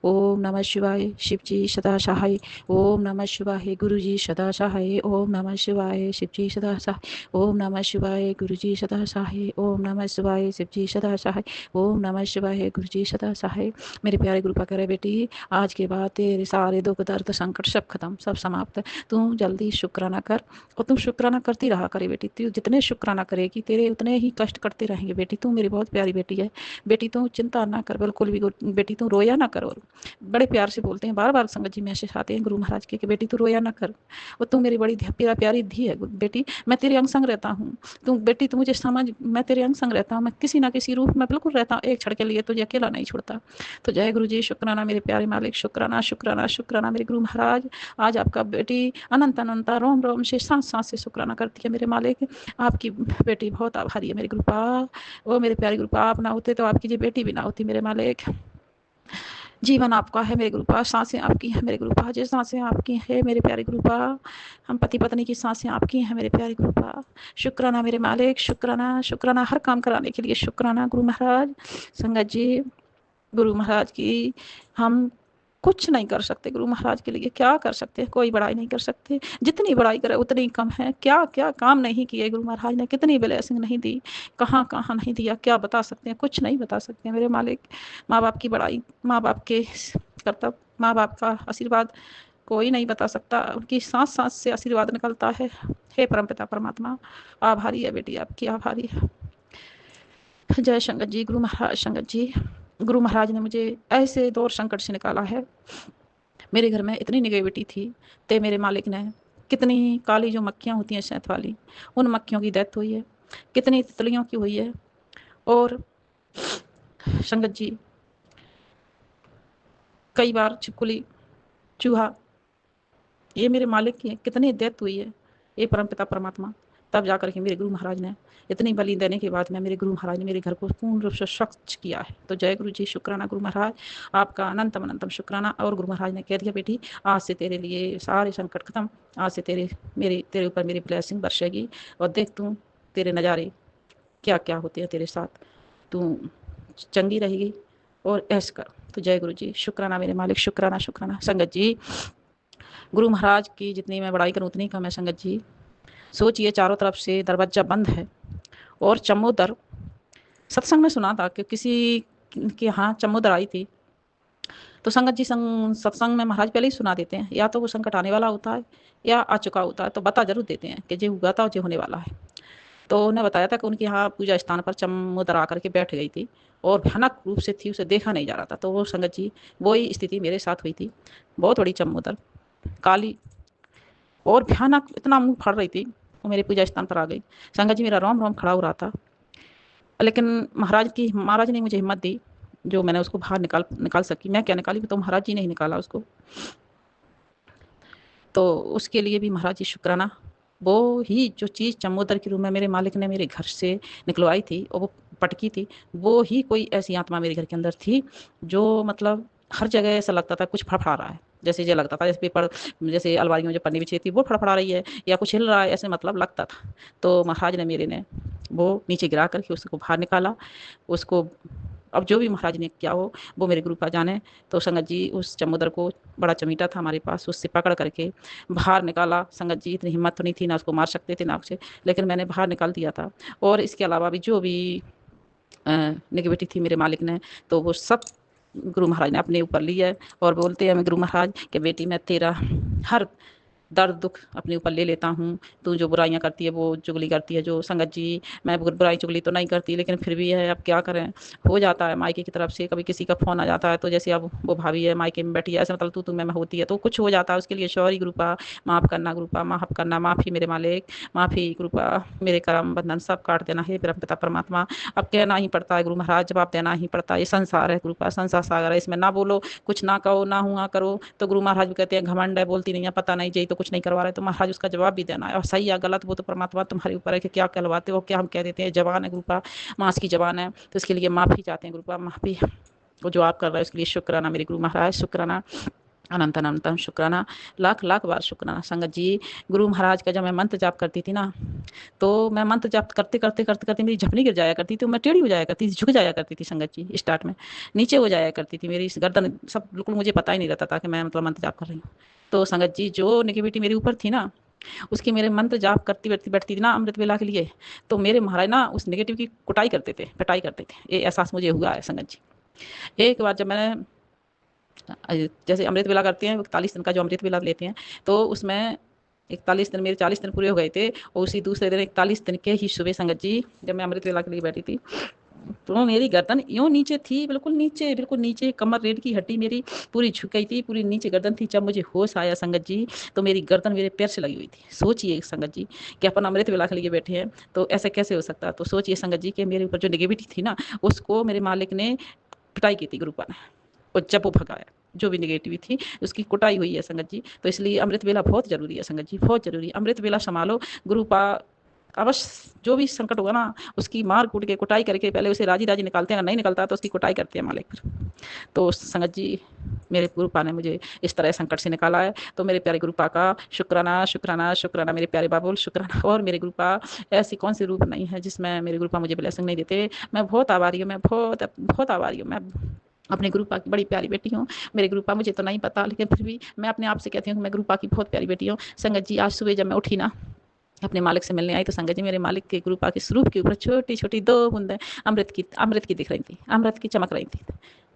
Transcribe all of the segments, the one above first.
ओम नमः शिवाय शिवजी सदा सहाय। ओम नमः शिवाय गुरुजी सदा सहाय। ओम नमः शिवाय शिवजी सदा सहाय। ओम नमः शिवाय गुरुजी सदा सहाय। ओम नमः शिवाय शिवजी सदा सहाय। ओम नमः शिवाय गुरुजी सदा सहाय। मेरे प्यारे गुरु पाकर है बेटी, आज के बाद तेरे सारे दुख दर्द संकट सब खत्म, सब समाप्त। तू जल्दी शुक्राना कर और तुम शुक्राना करती रहा करे बेटी। तू जितने शुक्राना करेगी तेरे उतने ही कष्ट कटते रहेंगे बेटी। तू मेरी बहुत प्यारी बेटी है बेटी। तू चिंता ना कर बिल्कुल भी बेटी। तू रोया ना कर। और बड़े प्यार से बोलते हैं, बार बार संगत जी मैसेज आते हैं गुरु महाराज के कि बेटी तू रोया ना कर। और तू मेरी बड़ी प्यारी धी है बेटी। मैं तेरे अंग संग रहता हूँ। तू बेटी तू मुझे समझ, मैं तेरे अंग संग रहता हूँ। मैं किसी ना किसी रूप में बिल्कुल रहता हूँ, एक क्षण के लिए तुझे अकेला नहीं छोड़ता। तो जय गुरु जी, शुक्राना मेरे प्यारे मालिक, शुक्राना शुक्राना शुक्राना मेरे गुरु महाराज। आज आपका बेटी अनंत अनंत रोम रोम से सांस सांस से शुक्राना करती है मेरे मालिक। आपकी बेटी बहुत आभारी है मेरे गुरुपा। वो मेरे प्यारे गुरुपा, आप ना होते तो आपकी जी बेटी भी ना होती मेरे मालिक। जीवन आपका है मेरे गुरुपा, सांसें आपकी हैं मेरे गुरुपा, जो सांसें आपकी हैं मेरे प्यारे गुरुपा, हम पति पत्नी की सांसें आपकी हैं मेरे प्यारे गुरुपा। शुक्राना मेरे मालिक, शुक्राना शुक्राना, हर काम कराने के लिए शुक्राना गुरु महाराज। संगत जी, गुरु महाराज की हम कुछ नहीं कर सकते। गुरु महाराज के लिए क्या कर सकते हैं? कोई बड़ाई नहीं कर सकते। जितनी बड़ाई करे उतनी कम है। क्या क्या काम नहीं किए गुरु महाराज ने, कितनी ब्लेसिंग नहीं दी, कहाँ कहाँ नहीं दिया, क्या बता सकते हैं? कुछ नहीं बता सकते मेरे मालिक। माँ बाप की बड़ाई, माँ बाप के कर्तव्य, माँ बाप का आशीर्वाद कोई नहीं बता सकता। उनकी सांस सांस से आशीर्वाद निकलता है। हे परमपिता परमात्मा, आभारी है बेटी आपकी, आभारी है। जय शंकर जी, गुरु महाराज शंकर जी। गुरु महाराज ने मुझे ऐसे दौर संकट से निकाला है। मेरे घर में इतनी निगेटिविटी थी, ते मेरे मालिक ने कितनी काली जो मक्खियाँ होती हैं शहद वाली, उन मक्खियों की डेथ हुई है, कितनी तितलियों की हुई है। और संगत जी, कई बार छिपकली, चूहा, ये मेरे मालिक की कितनी डेथ हुई है। ये परमपिता परमात्मा, तब जाकर के मेरे गुरु महाराज ने इतनी बलि देने के बाद में मेरे गुरु महाराज ने मेरे घर को पूर्ण रूप से स्वच्छ किया है। तो जय गुरु जी, शुक्राना गुरु महाराज, आपका अनंतम अनंतम शुक्राना। और गुरु महाराज ने कह दिया बेटी, आज से तेरे लिए सारे संकट खत्म, आज से तेरे ऊपर मेरी ब्लेसिंग बरसेगी। और देख तू तेरे नज़ारे क्या क्या होते हैं तेरे साथ, तू चंगी रहेगी और ऐश कर। तो जय गुरु जी, शुक्राना मेरे मालिक, शुक्राना शुक्राना। संगत जी, गुरु महाराज की जितनी मैं बड़ाई करूँ उतनी कम है संगत जी। सोचिए, चारों तरफ से दरवाजा बंद है और चमोदर, सत्संग में सुना था कि किसी के यहाँ चमोदर आई थी। तो संगत जी, सत्संग में महाराज पहले ही सुना देते हैं, या तो वो संकट आने वाला होता है या आ चुका होता है, तो बता जरूर देते हैं कि जो हुआ था जो होने वाला है। तो उन्हें बताया था कि उनके यहाँ पूजा स्थान पर चमोदर आकर के बैठ गई थी और भयानक रूप से थी, उसे देखा नहीं जा रहा था। तो वो संगत जी, वही स्थिति मेरे साथ हुई थी। बहुत बड़ी चमोदर, काली और भयानक, इतना मुंह फाड़ रही थी। वो मेरे पूजा स्थान पर आ गई। संगत जी, मेरा रोम रोम खड़ा हो रहा था। लेकिन महाराज ने मुझे हिम्मत दी, जो मैंने उसको बाहर निकाल सकी। मैं क्या निकाली, तो महाराज जी ने ही निकाला उसको। तो उसके लिए भी महाराज जी शुक्राना। वो ही जो चीज़ चमोदर के रूप में मेरे मालिक ने मेरे घर से निकलवाई थी और वो पटकी थी, वो ही कोई ऐसी आत्मा मेरे घर के अंदर थी जो मतलब हर जगह ऐसा लगता था कुछ फड़फड़ा रहा है। जैसे ये लगता था जैसे पेपर, जैसे अलमारियों में जो पन्नी बिछी थी वो फड़फड़ा रही है या कुछ हिल रहा है, ऐसे मतलब लगता था। तो महाराज ने मेरे ने वो नीचे गिरा करके उसको बाहर निकाला। उसको अब जो भी महाराज ने किया हो वो मेरे गुरु पा जाने। तो संगत जी, उस चमोदर को, बड़ा चमीटा था हमारे पास, उससे पकड़ करके बाहर निकाला। संगत जी, इतनी हिम्मत तो नहीं थी, ना उसको मार सकते थे ना उसे, लेकिन मैंने बाहर निकाल दिया था। और इसके अलावा भी जो भी नेगेटिविटी थी मेरे मालिक ने, तो वो सब गुरु महाराज ने अपने ऊपर लिया है। और बोलते हैं मैं गुरु महाराज कि बेटी, मैं तेरा हर दर्द दुख अपने ऊपर ले लेता हूँ। तू जो बुराइयाँ करती है, वो चुगली करती है जो, संगत जी मैं बुराई चुगली तो नहीं करती, लेकिन फिर भी है, अब क्या करें, हो जाता है मायके की तरफ से। कभी किसी का फ़ोन आ जाता है, तो जैसे अब वो भाभी है मायके में बैठी है, ऐसे मतलब तू मैं होती है, तो कुछ हो जाता है। उसके लिए सॉरी गुरुपा, माफ़ करना गुरुपा, माफ़ करना, माफ़ी मेरे मालिक, माफ़ी गुरुपा। मेरे कर्म बंधन सब काट देना है परमपिता परमात्मा। अब कहना ही पड़ता है गुरु महाराज, जवाब देना ही पड़ता है। ये संसार है गुरुपा, संसार सागर है, इसमें ना बोलो, कुछ ना कहो, ना हुआ करो। तो गुरु महाराज भी कहते हैं घमंड है, बोलती नहीं है, पता नहीं जी तो कुछ नहीं करवा रहे। तो महाराज उसका जवाब भी देना है, और सही या गलत वो तो परमात्मा तुम्हारे ऊपर है कि क्या कहलवाते हो, क्या हम कह देते हैं। जवान है गुरुपा, मांस की जवान है, तो इसके लिए माफ़ी चाहते हैं गुरुपा, माफ़ी। वो जो आप कर रहे हो उसके लिए शुक्राना मेरे गुरु महाराज, शुक्राना। अनंत अनंतम शुक्राना, लाख लाख बार शुक्राना संगत जी। गुरु महाराज का जब मैं मंत्र जाप करती थी ना, तो मैं मंत्र जाप करते करते करते करते मेरी झपनी गिर जाया करती थी, मैं टेढ़ी हो जाया करती थी, झुक जाया करती थी संगत जी। स्टार्ट में नीचे हो जाया करती थी मेरी गर्दन, सब बिल्कुल मुझे पता ही नहीं रहता था कि मैं मतलब मंत्र जाप कर रही हूँ। तो संगत जी जो निगेटिविटी मेरे ऊपर थी ना, उसकी मेरे मंत्र जाप करती बैठती बैठती थी ना अमृत वेला के लिए, तो मेरे महाराज ना उस नेगेटिव की कुटाई करते थे, पिटाई करते थे। ये एहसास मुझे हुआ है संगत जी। एक बार जब मैंने जैसे अमृत वेला करते हैं 41 दिन का जो अमृत वेला लेते हैं, तो उसमें 41 दिन, मेरे 40 दिन पूरे हो गए थे, और उसी दूसरे दिन 41 दिन के ही सुबह संगत जी जब मैं अमृत वेला के लिए बैठी थी, तो मेरी गर्दन यूं नीचे थी, बिल्कुल नीचे कमर रीढ़ की हड्डी मेरी पूरी झुक गई थी, पूरी नीचे गर्दन थी। जब मुझे होश आया संगत जी, तो मेरी गर्दन मेरे पैर से लगी हुई थी। सोचिए संगत जी कि अपन अमृत वेला के लिए बैठे हैं, तो ऐसा कैसे हो सकता है। तो सोचिए संगत जी कि मेरे ऊपर जो नेगेटिविटी थी ना, उसको मेरे मालिक ने पिटाई की थी गुरुपा ने, और जब वो भगाया जो भी निगेटिव थी उसकी कुटाई हुई है संगत जी। तो इसलिए अमृत वेला बहुत जरूरी है संगत जी, बहुत जरूरी। अमृत वेला संभालो, गुरुपा अवश्य जो भी संकट होगा ना, उसकी मार कूट के कुटाई करके पहले उसे राजी राजी निकालते हैं, अगर नहीं निकलता तो उसकी कुटाई करते हैं मालिक पर। तो संगत जी मेरे गुरुपा ने मुझे इस तरह संकट से निकाला है, तो मेरे प्यारे गुरुपा का शुक्राना शुक्राना शुक्राना, मेरे प्यारे बाबुल शुक्राना। और मेरे गुरुपा ऐसी कौन सी रूप नहीं है जिसमें मेरे गुरुपा मुझे ब्लेसिंग नहीं देते। मैं बहुत आभारी हूँ, मैं बहुत बहुत आभारी हूँ। मैं अपने गुरुपा की बड़ी प्यारी बेटी हूँ। मेरे गुरुपा मुझे तो नहीं पता, लेकिन फिर भी मैं अपने आप से कहती हूँ कि मैं गुरुपा की बहुत प्यारी बेटी हूँ। संगत जी आज सुबह जब मैं उठी ना, अपने मालिक से मिलने आई, तो संगत जी मेरे मालिक के गुरुपा के स्वरूप के ऊपर छोटी छोटी दो बूंदें अमृत की दिख रही थी, अमृत की चमक रही थी।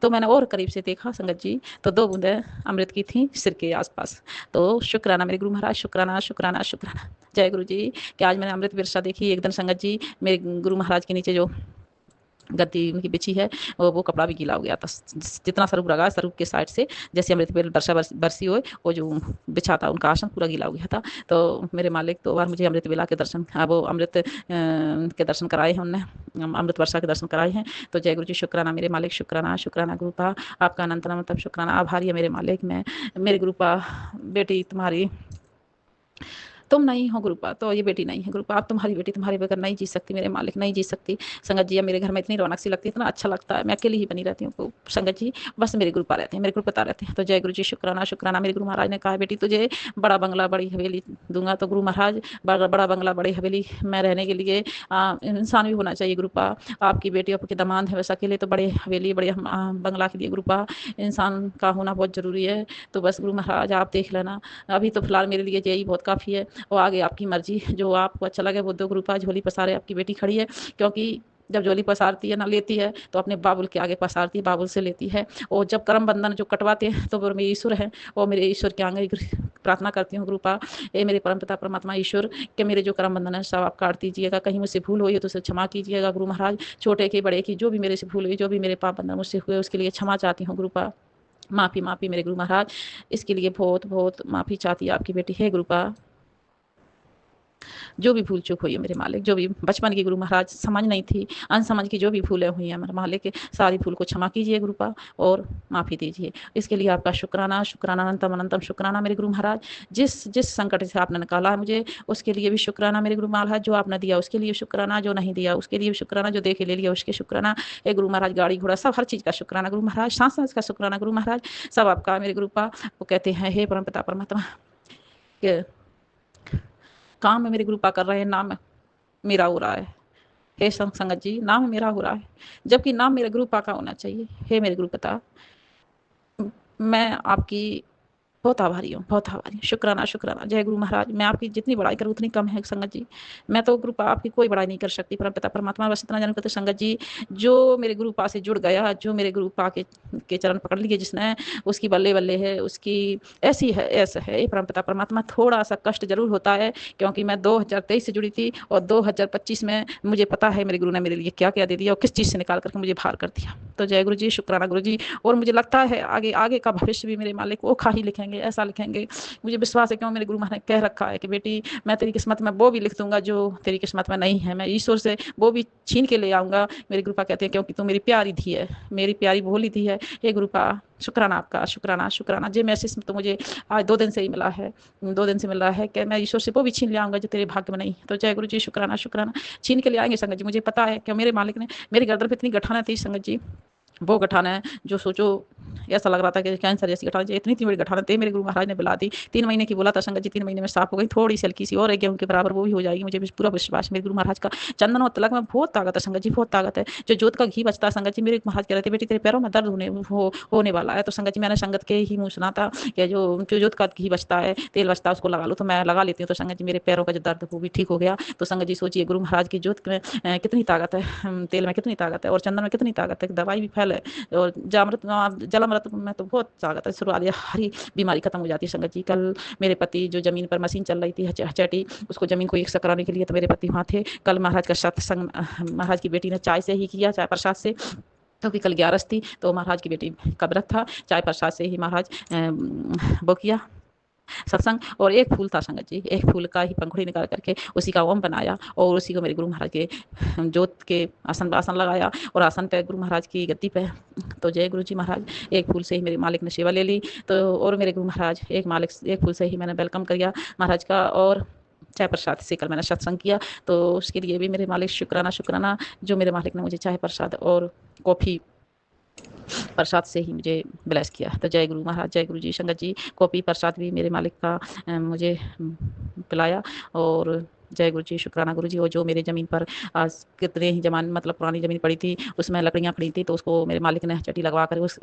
तो मैंने और करीब से देखा संगत जी, तो दो बूंदें अमृत की थी सिर के आसपास। तो शुक्राना मेरे गुरु महाराज, शुक्राना शुक्राना शुक्राना। जय गुरु जी कि आज मैंने अमृत वर्षा देखी। एक दिन संगत जी मेरे गुरु महाराज के नीचे जो गद्दी उनकी बिछी है, वो कपड़ा भी गीला हो गया था, जितना स्वरूप लगा स्वरूप के साइड से, जैसे अमृत वेल वर्षा बरसी हो, वो जो बिछा था उनका आसन पूरा गीला हो गया था। तो मेरे मालिक दो बार मुझे अमृत वेला के दर्शन, वो अमृत के दर्शन कराए हैं उनने, अमृत वर्षा के दर्शन कराए हैं। तो जय गुरु जी शुक्राना मेरे मालिक, शुक्राना शुक्राना गुरुपा, आपका अनंत अनंत शुक्राना। आभारी है मेरे मालिक, मैं मेरे गुरुपा बेटी तुम्हारी, तुम नहीं हो गुरुपा तो ये बेटी नहीं है गुरुपा, अब तुम्हारी बेटी तुम्हारे बगैर नहीं जी सकती मेरे मालिक, नहीं जी सकती। संगत जी अब मेरे घर में इतनी रौनक सी लगती है, इतना अच्छा लगता है, मैं अकेली ही बनी रहती हूँ संगत जी, बस मेरे गुरुपा रहते हैं, मेरे गुरुपता रहते हैं। तो जय गुरु जी शुक्राना शुक्राना। मेरे गुरु महाराज ने कहा बेटी तुझे बड़ा बंगला बड़ी हवेली दूंगा, तो गुरु महाराज बड़ा बंगला बड़ी हवेली में रहने के लिए इंसान भी होना चाहिए गुरुपा। आपकी बेटी आपके दामाद है, वैसा के लिए तो बड़े हवेली बड़े बंगला के लिए गुरुपा इंसान का होना बहुत जरूरी है। तो बस गुरु महाराज आप देख लेना, अभी तो फिलहाल मेरे लिए यही बहुत काफ़ी है, और आगे आपकी मर्जी, जो आपको अच्छा लगे वो दो ग्रुपा झोली पसारे आपकी बेटी खड़ी है। क्योंकि जब झोली पसारती है ना, लेती है तो अपने बाबुल के आगे पसारती है, बाबुल से लेती है। और जब कर्म बंधन जो कटवाते हैं तो वो मेरे ईश्वर है, और मेरे ईश्वर के आगे प्रार्थना करती हूँ गुरुपा, ये मेरे परम पिता परमात्मा ईश्वर के मेरे जो कर्म बंधन है सब आप काट दीजिएगा। कहीं मुझसे भूल हुई तो उसे क्षमा कीजिएगा गुरु महाराज, छोटे के बड़े की जो भी मेरे से भूल हुई, जो भी मेरे पाप बंधन मुझसे हुए उसके लिए क्षमा चाहती हूँ गुरुपा। माफ़ी माफ़ी मेरे गुरु महाराज, इसके लिए बहुत बहुत माफ़ी चाहती है आपकी बेटी है गुरुपा। जो भी भूल चूक हुई है मेरे मालिक, जो भी बचपन की गुरु महाराज समझ नहीं थी, अनसमझ की जो भी भूलें हुई हैं मेरे मालिक, सारी भूल को क्षमा कीजिए गुरुपा और माफ़ी दीजिए। इसके लिए आपका शुक्राना शुक्राना अनंतम अनंतम शुक्राना मेरे गुरु महाराज। जिस जिस संकट से आपने निकाला है मुझे उसके लिए भी शुक्राना मेरे गुरु महाराज, जो आपने दिया उसके लिए शुक्राना, जो नहीं दिया उसके लिए शुक्राना, जो दे के ले लिया उसके शुक्राना। हे गुरु महाराज गाड़ी घोड़ा सब हर चीज़ का शुक्राना गुरु महाराज, सांस सांस का शुक्राना गुरु महाराज, सब आपका मेरे गुरुपा। वो कहते हैं हे परम पिता परमात्मा के काम में मेरे गुरुपा कर रहे हैं, नाम मेरा हो रहा है। हे संगत जी नाम मेरा हो रहा है, जबकि नाम मेरे गुरुपा का होना चाहिए। हे मेरे गुरुपता, मैं आपकी बहुत आभारी हूँ, बहुत आभारी हूँ। शुक्राना शुक्राना। जय गुरु महाराज। मैं आपकी जितनी बड़ाई करूँ उतनी कम है संगत जी, मैं तो गुरुपा आपकी कोई बड़ाई नहीं कर सकती परम पिता परमात्मा, बस इतना जान करते संगत जी, जो मेरे गुरुपा से जुड़ गया, जो मेरे गुरुपा के चरण पकड़ लिए जिसने, उसकी बल्ले बल्ले है, उसकी ऐसी है ऐसा है। ये परम पिता परमात्मा थोड़ा सा कष्ट जरूर होता है, क्योंकि मैं 2023 से जुड़ी थी और 2025 में मुझे पता है मेरे गुरु ने मेरे लिए क्या क्या दे दिया और किस चीज़ से निकाल करके मुझे बाहर कर दिया। तो जय गुरु जी शुक्राना गुरु जी। और मुझे लगता है आगे आगे का भविष्य भी मेरे मालिक वो खा ही लिखेंगे, ऐसा लिखेंगे, मुझे विश्वास है। क्यों मेरे गुरु महाराज ने कह रखा है कि बेटी मैं तेरी किस्मत में वो भी लिख दूंगा जो तेरी किस्मत में नहीं है, मैं ईश्वर से वो भी छीन के ले आऊंगा। मेरे गुरुपा कहते हैं क्योंकि तू मेरी प्यारी धी है, मेरी प्यारी भोली धी है। हे गुरुपा शुक्राना आपका, शुक्राना शुक्राना। जे मैसेज तो मुझे आज 2 दिन से ही मिला है, 2 दिन से मिल रहा है कि मैं ईश्वर से वो भी छीन ले आऊंगा जो तेरे भाग्य में नहीं। तो जय गुरु जी शुक्राना शुक्राना। छीन के ले आएंगे संगत जी, मुझे पता है कि मेरे मालिक ने मेरी गर्दन पर इतनी गठाना थी संगत जी, वो गठाना है जो सोचो ऐसा लग रहा था कि कैंसर जैसी गठान, इतनी इतनी बड़ी गठान थी, मेरे गुरु महाराज ने बुला दी। 3 महीने की बोला था संगत जी, 3 महीने में साफ हो गई, थोड़ी सी हल्की सी और है गेहूं के बराबर, वो भी हो जाएगी, मुझे पूरा विश्वास है मेरे गुरु महाराज का। चंदन और तिलक में बहुत ताकत है संगत जी, बहुत ताकत है। जो जोत का घी बचता है संगत जी, मेरे महाराज कह रहे थे बेटी तेरे पैरों में दर्द होने वाला है, तो संगत जी मैंने संगत के ही मुँह सुना था कि जो जोत का घी बचता है, तेल बचता है, उसको लगा लो। तो मैं लगा लेती हूँ, तो संगत जी मेरे पैरों का जो दर्द वो भी ठीक हो गया। तो संगत जी सोचिए गुरु महाराज की जोत में कितनी ताकत है, तेल में कितनी ताकत है और चंदन में कितनी ताकत है, दवाई भी फैल है। और जलामृत में तो बहुत ताकत है, शुरुआत हरी बीमारी खत्म हो जाती है संगत जी। कल मेरे पति जो जमीन पर मशीन चल रही थी हचैटी, उसको जमीन को एक सा कराने के लिए तो मेरे पति वहाँ थे। कल महाराज का सत्संग महाराज की बेटी ने चाय से ही किया, चाय प्रसाद से, क्योंकि कल 11 थी तो महाराज की बेटी का व्रत था, चाय प्रसाद से ही महाराज वो किया सत्संग। और एक फूल था संगत जी, एक फूल का ही पंखुड़ी निकाल करके उसी का ओम बनाया और उसी को मेरे गुरु महाराज के जोत के आसन लगाया और आसन पे गुरु महाराज की गद्दी पे। तो जय गुरु जी महाराज, एक फूल से ही मेरे मालिक ने सेवा ले ली। तो और मेरे गुरु महाराज एक फूल से ही मैंने वेलकम किया महाराज का, और चाय प्रसाद से कल मैंने सत्संग किया। तो उसके लिए भी मेरे मालिक शुक्राना शुक्राना, जो मेरे मालिक ने मुझे चाय प्रसाद और कॉफ़ी प्रसाद से ही मुझे ब्लेस किया। तो जय गुरु महाराज, जय गुरु जी। संगत जी कॉपी प्रसाद भी मेरे मालिक का मुझे पिलाया। और जय गुरु जी, शुक्राना गुरु जी। और जो मेरे ज़मीन पर आज कितने ही जमान मतलब पुरानी ज़मीन पड़ी थी, उसमें लकड़ियाँ पड़ी थी, तो उसको मेरे मालिक ने चट्टी लगवा कर उस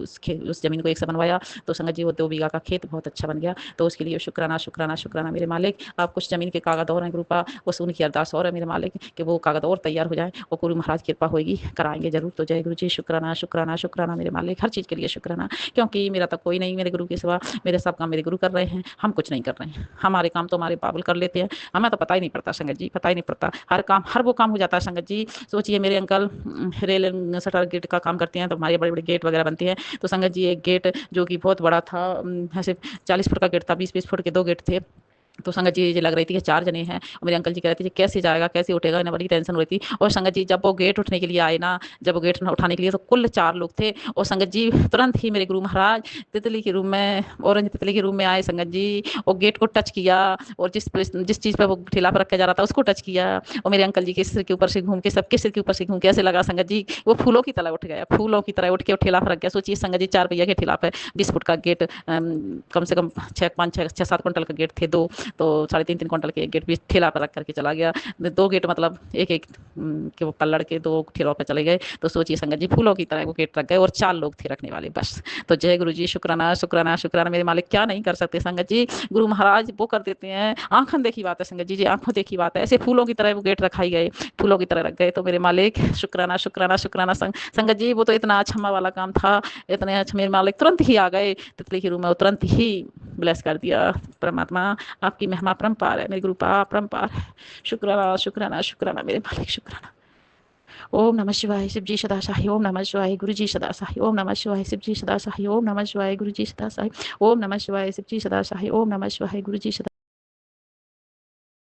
ज़मीन को एक सा बनवाया। तो संगत जी वो 2 बीघा का खेत बहुत अच्छा बन गया। तो उसके लिए शुक्राना शुक्राना शुक्राना मेरे मालिक। आप कुछ ज़मीन के कागज और हैं गुरुपा, उस उनकी अरदास और है मेरे मालिक कि वो कागज और तैयार हो जाए और गुरु महाराज की कृपा होगी, कराएंगे जरूर। तो जय गुरु जी, शुक्राना शुक्राना शुक्राना मेरे मालिक, हर चीज़ के लिए शुक्राना, क्योंकि मेरा तो कोई नहीं मेरे गुरु के सिवा, मेरे सब काम मेरे गुरु कर रहे हैं, हम कुछ नहीं कर रहे हैं। हमारे काम तो हमारे बाबुल कर लेते हैं, हमें तो पता ही नहीं पड़ता संगत जी, पता ही नहीं पड़ता। हर वो काम हो जाता है संगत जी। सोचिए मेरे अंकल रेल शटर गेट का काम करते हैं, तो हमारे बड़े बड़े गेट वगैरह बनते हैं। तो संगत जी एक गेट जो कि बहुत बड़ा था, ऐसे 40 फुट का गेट था, 20-20 फुट के 2 गेट थे। तो संगत जी ये लग रही थी कि 4 जने हैं, और मेरे अंकल जी कह रहे थे कि कैसे जाएगा, कैसे उठेगा, इन्हें बड़ी टेंशन हो रही थी। और संगत जी जब वो गेट उठने के लिए आए ना, जब वो गेट उठाने के लिए, तो कुल 4 लोग थे। और संगत जी तुरंत ही मेरे गुरु महाराज तितली के रूम में, ऑरेंज तितली के रूम में आए संगत जी, और गेट को टच किया, और जिस चीज़ पर वो ठेला पर रखा जा रहा था उसको टच किया, और मेरे अंकल जी के सिर के ऊपर से घूम के, सबके सिर के ऊपर से घूम के ऐसे लगा संगत जी वो फूलों की तरह उठ गया, फूलों की तरह उठ के वो ठेला पर रख गया। सोचिए संगत जी 4 पहिया के ठेला पर 20 फुट का गेट, कम से कम 6-7 क्विंटल का गेट थे 2, तो 3.5 क्विंटल के एक गेट भी ठेला पर रख करके चला गया। 2 गेट मतलब एक एक के वो पल्लड़ के 2 ठेलों पर चले गए। तो सोचिए संगत जी फूलों की तरह वो गेट रख गए, और 4 लोग थे रखने वाले बस। तो जय गुरु जी, शुक्राना शुक्राना शुक्राना मेरे मालिक, क्या नहीं कर सकते संगत जी, गुरु महाराज वो कर देते हैं। आंखों देखी बात है संगत जी, आंखों देखी बात है, ऐसे फूलों की तरह वो गेट रखाई गए, फूलों की तरह रख गए। तो मेरे मालिक शुक्राना शुक्राना शुक्राना संगत जी, वो तो इतना अच्छा वाला काम था, इतने अच्छे मेरे मालिक तुरंत ही आ गए तितली के रूम में, तुरंत ही ब्लेस कर दिया। परमात्मा आपकी महिमा परम्पार है, मेरे गुरु परम्पार है। शुक्राना शुक्राना शुक्राना मेरे मालिक, शुक्राना। ओम नमः शिवाय, शिव जी सदा साई। ओम नमः शिवाय, गुरु जी सदा साई। ओम नमः शिवाय, शिव जी सदा साई। ओम नमः शिवाय, गुरु जी सदा साई। ओम नमः शिवाय, शिव जी सदा साई। ओम नमः शिवाय, गुरु जी सदा